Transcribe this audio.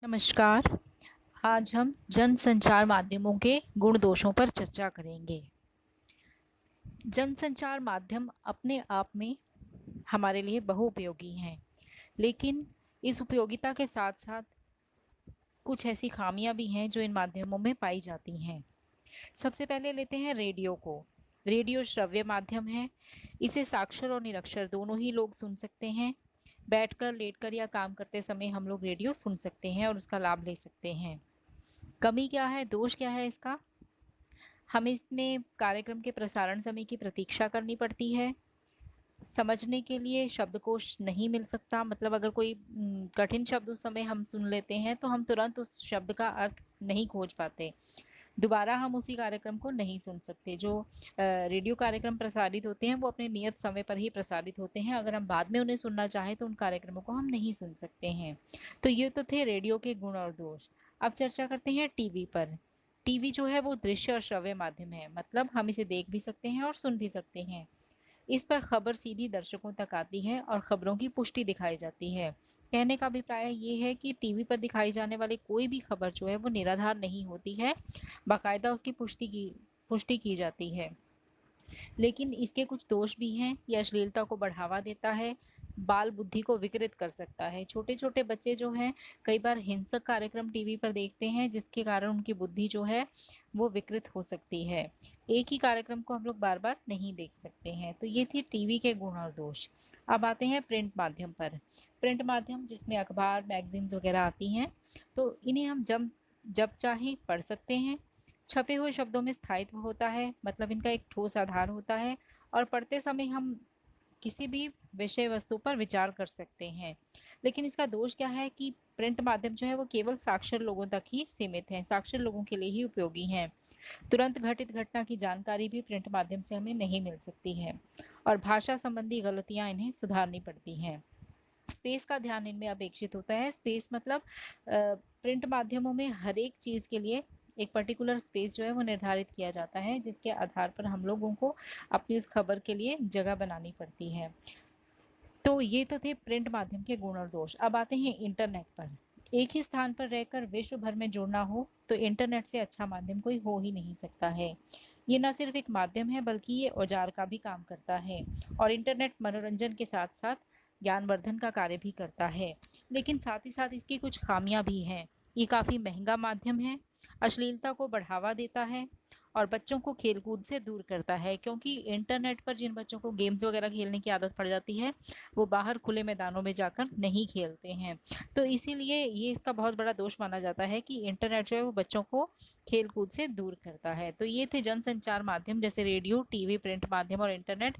नमस्कार। आज हम जनसंचार माध्यमों के गुण दोषों पर चर्चा करेंगे। जनसंचार माध्यम अपने आप में हमारे लिए बहुउपयोगी हैं, लेकिन इस उपयोगिता के साथ-साथ कुछ ऐसी खामियां भी हैं जो इन माध्यमों में पाई जाती हैं। सबसे पहले लेते हैं रेडियो को। रेडियो श्रव्य माध्यम है। इसे साक्षर और निरक्षर दोनों ही लोग सुन सकते हैं। बैठकर, लेटकर या काम करते समय हम लोग रेडियो सुन सकते हैं और उसका लाभ ले सकते हैं। कमी क्या है, दोष क्या है इसका? हमें इसमें कार्यक्रम के प्रसारण समय की प्रतीक्षा करनी पड़ती है। समझने के लिए शब्दकोश नहीं मिल सकता, मतलब अगर कोई कठिन शब्द उस समय हम सुन लेते हैं तो हम तुरंत उस शब्द का अर्थ नहीं खोज पाते। दोबारा हम उसी कार्यक्रम को नहीं सुन सकते। जो रेडियो कार्यक्रम प्रसारित होते हैं वो अपने नियत समय पर ही प्रसारित होते हैं। अगर हम बाद में उन्हें सुनना चाहें तो उन कार्यक्रमों को हम नहीं सुन सकते हैं। तो ये तो थे रेडियो के गुण और दोष। अब चर्चा करते हैं टीवी पर। टीवी जो है वो दृश्य और श्रव्य माध्यम है, मतलब हम इसे देख भी सकते हैं और सुन भी सकते हैं। इस पर खबर सीधी दर्शकों तक आती है और खबरों की पुष्टि दिखाई जाती है। कहने का अभिप्राय ये है कि टीवी पर दिखाई जाने वाली कोई भी खबर जो है वो निराधार नहीं होती है, बाकायदा उसकी पुष्टि की जाती है। लेकिन इसके कुछ दोष भी हैं। ये अश्लीलता को बढ़ावा देता है, बाल बुद्धि को विकृत कर सकता है। छोटे छोटे बच्चे जो हैं कई बार हिंसक कार्यक्रम टीवी पर देखते हैं, जिसके कारण उनकी बुद्धि जो है वो विकृत हो सकती है। एक ही कार्यक्रम को हम लोग बार बार नहीं देख सकते हैं। तो ये थी टीवी के गुण और दोष। अब आते हैं प्रिंट माध्यम पर। प्रिंट माध्यम जिसमें अखबार, मैगजीन्स वगैरह आती हैं, तो इन्हें हम जब जब चाहें पढ़ सकते हैं। छपे हुए शब्दों में स्थायित्व होता है, मतलब इनका एक ठोस आधार होता है और पढ़ते समय हम किसी भी विषय वस्तु पर विचार कर सकते हैं। लेकिन इसका दोष क्या है कि प्रिंट माध्यम जो है वो केवल साक्षर लोगों तक ही सीमित है, साक्षर लोगों के लिए ही उपयोगी हैं। तुरंत घटित घटना की जानकारी भी प्रिंट माध्यम से हमें नहीं मिल सकती है और भाषा संबंधी गलतियां इन्हें सुधारनी पड़ती हैं। स्पेस का ध्यान इनमें अपेक्षित होता है। स्पेस मतलब प्रिंट माध्यमों में हर एक चीज़ के लिए एक पर्टिकुलर स्पेस जो है वो निर्धारित किया जाता है, जिसके आधार पर हम लोगों को अपनी उस खबर के लिए जगह बनानी पड़ती है। तो ये तो थे प्रिंट माध्यम के गुण और दोष। अब आते हैं इंटरनेट पर। एक ही स्थान पर रहकर विश्व भर में जुड़ना हो तो इंटरनेट से अच्छा माध्यम कोई हो ही नहीं सकता है। ये ना सिर्फ एक माध्यम है बल्कि ये औजार का भी काम करता है। और इंटरनेट मनोरंजन के साथ साथ ज्ञानवर्धन का कार्य भी करता है। लेकिन साथ ही साथ इसकी कुछ खामियां भी हैं। ये काफ़ी महंगा माध्यम है, अश्लीलता को बढ़ावा देता है और बच्चों को खेलकूद से दूर करता है, क्योंकि इंटरनेट पर जिन बच्चों को गेम्स वगैरह खेलने की आदत पड़ जाती है वो बाहर खुले मैदानों में जाकर नहीं खेलते हैं। तो इसीलिए ये इसका बहुत बड़ा दोष माना जाता है कि इंटरनेट जो है वो बच्चों को खेल कूद से दूर करता है। तो ये थे जनसंचार माध्यम जैसे रेडियो, टीवी, प्रिंट माध्यम और इंटरनेट।